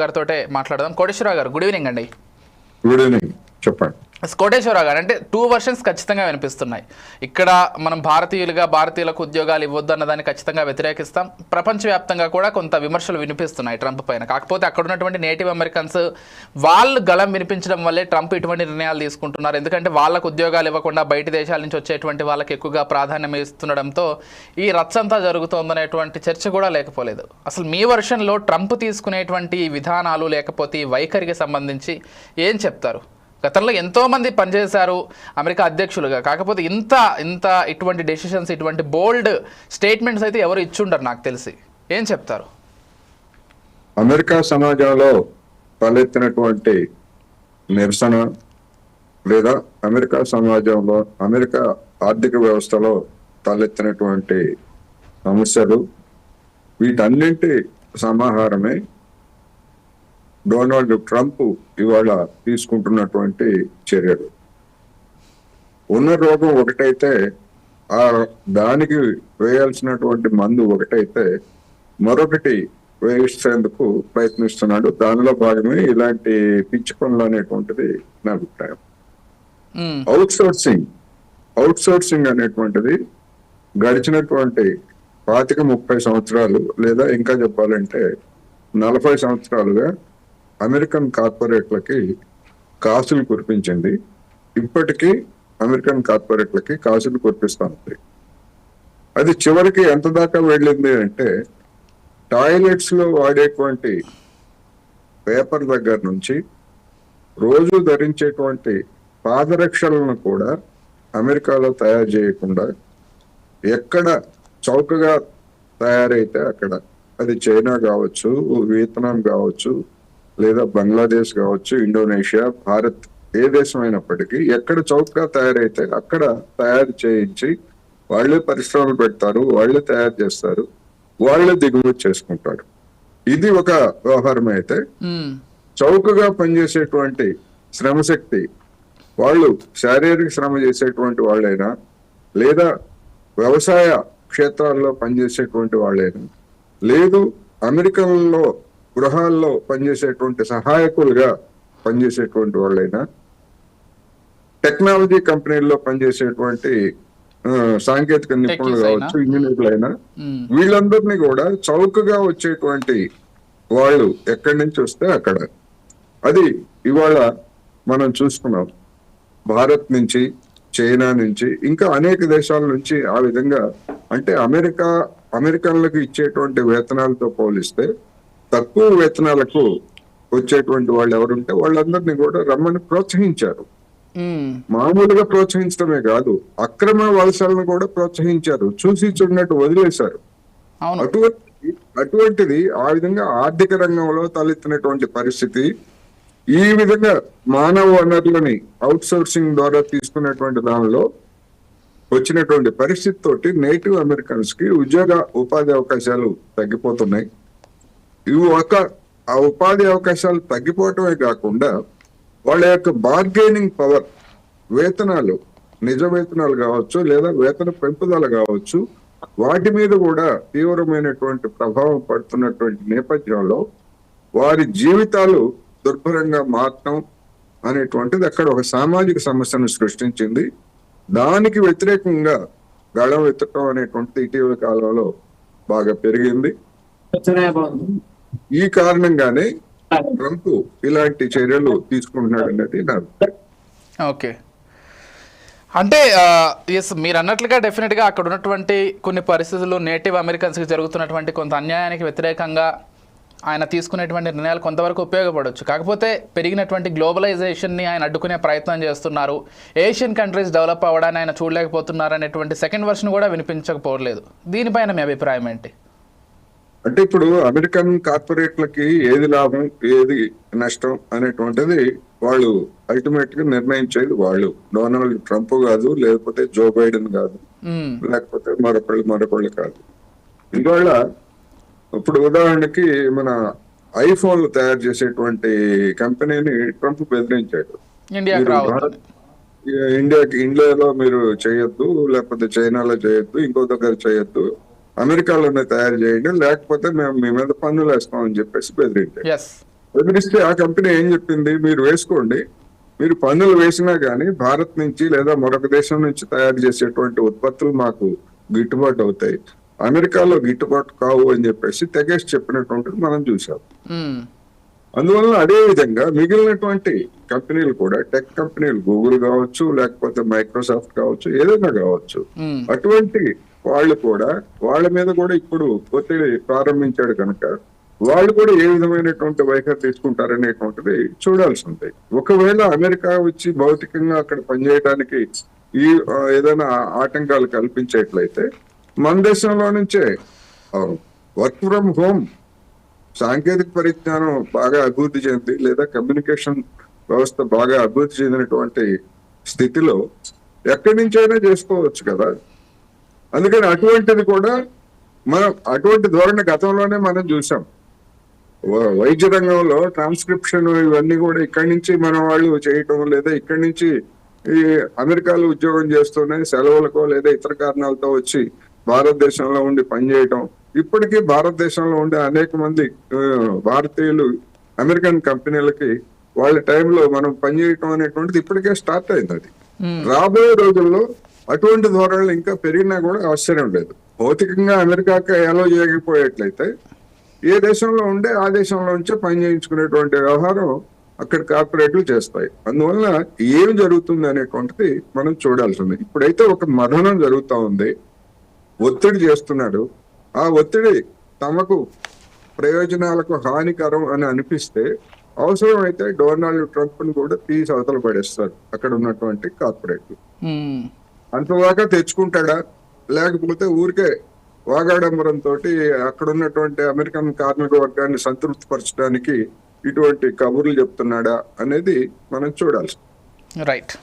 గారితో మాట్లాడదాం. కోటేశ్వరరావు గారు, గుడ్ ఈవినింగ్ అండి. గుడ్ ఈవినింగ్, చెప్పండి. కోటేశ్వరరావు గారు, అంటే 2 వర్షన్స్ ఖచ్చితంగా వినిపిస్తున్నాయి. ఇక్కడ మనం భారతీయులకు ఉద్యోగాలు ఇవ్వద్దు అన్నదాన్ని ఖచ్చితంగా వ్యతిరేకిస్తాం. ప్రపంచవ్యాప్తంగా కూడా కొంత విమర్శలు వినిపిస్తున్నాయి ట్రంప్ పైన. కాకపోతే అక్కడ ఉన్నటువంటి నేటివ్ అమెరికన్స్ వాళ్ళు గళం వినిపించడం వల్లే ట్రంప్ ఇటువంటి నిర్ణయాలు తీసుకుంటున్నారు. ఎందుకంటే వాళ్ళకు ఉద్యోగాలు ఇవ్వకుండా బయట దేశాల నుంచి వచ్చేటువంటి వాళ్ళకి ఎక్కువగా ప్రాధాన్యం ఇస్తుండడంతో ఈ రచ్చంతా జరుగుతోందనేటువంటి చర్చ కూడా లేకపోలేదు. అసలు మీ వర్షన్లో ట్రంప్ తీసుకునేటువంటి విధానాలు లేకపోతే ఈ వైఖరికి సంబంధించి ఏం చెప్తారు? గతంలో ఎంతోమంది పనిచేశారు అమెరికా అధ్యక్షులుగా, కాకపోతే ఇంత ఇటువంటి డెసిషన్స్, ఇటువంటి బోల్డ్ స్టేట్మెంట్స్ అయితే ఎవరు ఇచ్చుండరు నాకు తెలిసి. ఏం చెప్తారు? అమెరికా సమాజంలో తలెత్తినటువంటి నిరసన లేదా అమెరికా సమాజంలో, అమెరికా ఆర్థిక వ్యవస్థలో తలెత్తినటువంటి సమస్యలు, వీటన్నింటి సమాహారమే డొనాల్డ్ ట్రంప్ ఇవాళ తీసుకుంటున్నటువంటి చర్యలు. ఉన్న రోగం ఒకటైతే దానికి వేయాల్సినటువంటి మందు ఒకటైతే మరొకటి వేయించేందుకు ప్రయత్నిస్తున్నాడు. దానిలో భాగమే ఇలాంటి పిచ్చి పనులు అనేటువంటిది నా అభిప్రాయం. అవుట్ సోర్సింగ్ అనేటువంటిది గడిచినటువంటి 25-30 సంవత్సరాలు లేదా ఇంకా చెప్పాలంటే 40 సంవత్సరాలుగా అమెరికన్ కార్పొరేట్లకి కాసులు కురిపించింది. ఇప్పటికీ అమెరికన్ కార్పొరేట్లకి కాసులు కురిపిస్తా ఉంది. అది చివరికి ఎంత దాకా వెళ్ళింది అంటే టాయిలెట్స్ లో వాడేటువంటి పేపర్ దగ్గర నుంచి రోజు ధరించేటువంటి పాదరక్షలను కూడా అమెరికాలో తయారు చేయకుండా ఎక్కడ చౌకగా తయారైతే అక్కడ, అది చైనా కావచ్చు, వియత్నాం కావచ్చు, లేదా బంగ్లాదేశ్ కావచ్చు, ఇండోనేషియా, భారత్, ఏ దేశం అయినప్పటికీ ఎక్కడ చౌకగా తయారైతే అక్కడ తయారు చేయించి వాళ్ళే పరిశ్రమలు పెడతారు, వాళ్ళే తయారు చేస్తారు, వాళ్ళే దిగుమతి చేసుకుంటారు. ఇది ఒక వ్యవహారం అయితే, చౌకగా పనిచేసేటువంటి శ్రమశక్తి, వాళ్ళు శారీరక శ్రమ చేసేటువంటి వాళ్ళైనా లేదా వ్యవసాయ క్షేత్రాల్లో పనిచేసేటువంటి వాళ్ళైనా, లేదు అమెరికన్లో గృహాల్లో పనిచేసేటువంటి సహాయకులుగా పనిచేసేటువంటి వాళ్ళైనా, టెక్నాలజీ కంపెనీల్లో పనిచేసేటువంటి సాంకేతిక నిపుణులు కావచ్చు, ఇంజనీర్లైనా, వీళ్ళందరినీ కూడా చౌకగా వచ్చేటువంటి వాళ్ళు ఎక్కడి నుంచి వస్తే అక్కడ. అది ఇవాళ మనం చూసుకున్నాం. భారత్ నుంచి, చైనా నుంచి, ఇంకా అనేక దేశాల నుంచి ఆ విధంగా. అంటే అమెరికన్లకు ఇచ్చేటువంటి వేతనాలతో పోలిస్తే తక్కువ వేతనాలకు వచ్చేటువంటి వాళ్ళు ఎవరుంటే వాళ్ళందరినీ కూడా రమ్మని ప్రోత్సహించారు. మామూలుగా ప్రోత్సహించడమే కాదు, అక్రమ వలసలను కూడా ప్రోత్సహించారు, చూసి చూడనట్టు వదిలేశారు. అటువంటిది ఆ విధంగా ఆర్థిక రంగంలో తలెత్తినటువంటి పరిస్థితి, ఈ విధంగా మానవ వనరులని అవుట్ సోర్సింగ్ ద్వారా తీసుకున్నటువంటి దానిలో వచ్చినటువంటి పరిస్థితి తోటి నేటివ్ అమెరికన్స్ కి ఉపాధి అవకాశాలు తగ్గిపోతున్నాయి. ఇవి ఆ ఉపాధి అవకాశాలు తగ్గిపోవటమే కాకుండా వాళ్ళ యొక్క బార్గెనింగ్ పవర్, వేతనాలు, నిజ వేతనాలు కావచ్చు లేదా వేతన పెంపుదల కావచ్చు, వాటి మీద కూడా తీవ్రమైనటువంటి ప్రభావం పడుతున్నటువంటి నేపథ్యంలో వారి జీవితాలు దుర్భరంగా మారటం అనేటువంటిది అక్కడ ఒక సామాజిక సమస్యను సృష్టించింది. దానికి వ్యతిరేకంగా గళం ఎత్తడం అనేటువంటిది ఇటీవల కాలంలో బాగా పెరిగింది. ఈ కారణంగానే ట్రంప్ ఇలాంటి చర్యలు తీసుకుంటున్నాడు అనేది నా అభిప్రాయం. ఓకే, అంటే ఎస్, మీరు అన్నట్లుగా డెఫినెట్గా అక్కడ ఉన్నటువంటి కొన్ని పరిస్థితులు, నేటివ్ అమెరికన్స్కి జరుగుతున్నటువంటి కొంత అన్యాయానికి వ్యతిరేకంగా ఆయన తీసుకునేటువంటి నిర్ణయాలు కొంతవరకు ఉపయోగపడవచ్చు. కాకపోతే పెరిగినటువంటి గ్లోబలైజేషన్ని ఆయన అడ్డుకునే ప్రయత్నం చేస్తున్నారు, ఏషియన్ కంట్రీస్ డెవలప్ అవ్వడాన్ని ఆయన చూడలేకపోతున్నారు అనేటువంటి సెకండ్ వర్షన్ కూడా వినిపించకపోలేదు. దీనిపైన మీ అభిప్రాయం ఏంటి? అంటే ఇప్పుడు అమెరికన్ కార్పొరేట్లకి ఏది లాభం, ఏది నష్టం అనేటువంటిది వాళ్ళు అల్టిమేట్ గా నిర్ణయించేది వాళ్ళు. డొనాల్డ్ ట్రంప్ కాదు, లేకపోతే జో బైడెన్ కాదు, లేకపోతే మరొకళ్ళు కాదు. ఇవాళ ఇప్పుడు ఉదాహరణకి మన ఐఫోన్లు తయారు చేసేటువంటి కంపెనీని ట్రంప్ బెదిరించాడు. ఇండియాలో మీరు చేయొద్దు, లేకపోతే చైనాలో చేయొద్దు, ఇంకో దగ్గర చేయొద్దు, అమెరికాలోనే తయారు చేయండి, లేకపోతే మేము మీ మీద పన్నులు వేస్తామని చెప్పేసి బెదిరించారు. బెదిరిస్తే ఆ కంపెనీ ఏం చెప్పింది, మీరు వేసుకోండి, మీరు పన్నులు వేసినా గానీ భారత్ నుంచి లేదా మరొక దేశం నుంచి తయారు చేసేటువంటి ఉత్పత్తులు మాకు గిట్టుబాటు అవుతాయి, అమెరికాలో గిట్టుబాటు కావు అని చెప్పేసి తెగేసి చెప్పినటువంటిది మనం చూసాం. మ్మ్. అందువల్ల అదే విధంగా మిగిలినటువంటి కంపెనీలు కూడా, టెక్ కంపెనీలు, గూగుల్ కావచ్చు, లేకపోతే మైక్రోసాఫ్ట్ కావచ్చు, ఏదైనా కావచ్చు, మ్మ్. అటువంటి వాళ్ళు కూడా, వాళ్ళ మీద కూడా ఇప్పుడు ఒత్తిడి ప్రారంభించాడు కనుక వాళ్ళు కూడా ఏ విధమైనటువంటి వైఖరి తీసుకుంటారనేటువంటిది చూడాల్సి ఉంది. ఒకవేళ అమెరికా వచ్చి భౌతికంగా అక్కడ పనిచేయడానికి ఏదైనా ఆటంకాలు కల్పించేట్లయితే మన దేశంలో నుంచే వర్క్ ఫ్రమ్ హోమ్ సాంకేతిక పరిజ్ఞానం బాగా అభివృద్ధి చెంది, లేదా కమ్యూనికేషన్ వ్యవస్థ బాగా అభివృద్ధి చెందినటువంటి స్థితిలో ఎక్కడి నుంచైనా చేసుకోవచ్చు కదా. అందుకని అటువంటిది కూడా మనం, అటువంటి ధోరణి గతంలోనే మనం చూసాం. వైద్య రంగంలో ట్రాన్స్క్రిప్షన్ ఇవన్నీ కూడా ఇక్కడి నుంచి మన వాళ్ళు చేయటం, లేదా ఇక్కడి నుంచి ఈ అమెరికాలో ఉద్యోగం చేస్తూనే సెలవులకో లేదా ఇతర కారణాలతో వచ్చి భారతదేశంలో ఉండి పనిచేయటం, ఇప్పటికీ భారతదేశంలో ఉండే అనేక మంది భారతీయులు అమెరికన్ కంపెనీలకి వాళ్ళ టైంలో మనం పనిచేయటం అనేటువంటిది ఇప్పటికే స్టార్ట్ అయింది. అది రాబోయే రోజుల్లో అటువంటి ధోరణులు ఇంకా పెరిగినా కూడా ఆశ్చర్యం లేదు. భౌతికంగా అమెరికాకి ఎలా చేయకపోయేట్లయితే ఏ దేశంలో ఉండే ఆ దేశంలో నుంచే పని చేయించుకునేటువంటి వ్యవహారం అక్కడ కార్పొరేట్లు చేస్తాయి. అందువల్ల ఏం జరుగుతుంది అనేటువంటిది మనం చూడాల్సి ఉంది. ఇప్పుడైతే ఒక మదనం జరుగుతూ ఉంది, ఒత్తిడి చేస్తున్నాడు. ఆ ఒత్తిడి తమకు ప్రయోజనాలకు హానికరం అని అనిపిస్తే అవసరమైతే డొనాల్డ్ ట్రంప్ ను కూడా తీసి అవతల పడేస్తారు అక్కడ ఉన్నటువంటి కార్పొరేట్లు. మ్మ్. అంతదాకా తెచ్చుకుంటాడా, లేకపోతే ఊరికే వాగాడంబరంతో అక్కడ ఉన్నటువంటి అమెరికన్ కార్మిక వర్గాన్ని సంతృప్తి పరచడానికి ఇటువంటి కబుర్లు చెప్తున్నాడా అనేది మనం చూడాల్సి. రైట్.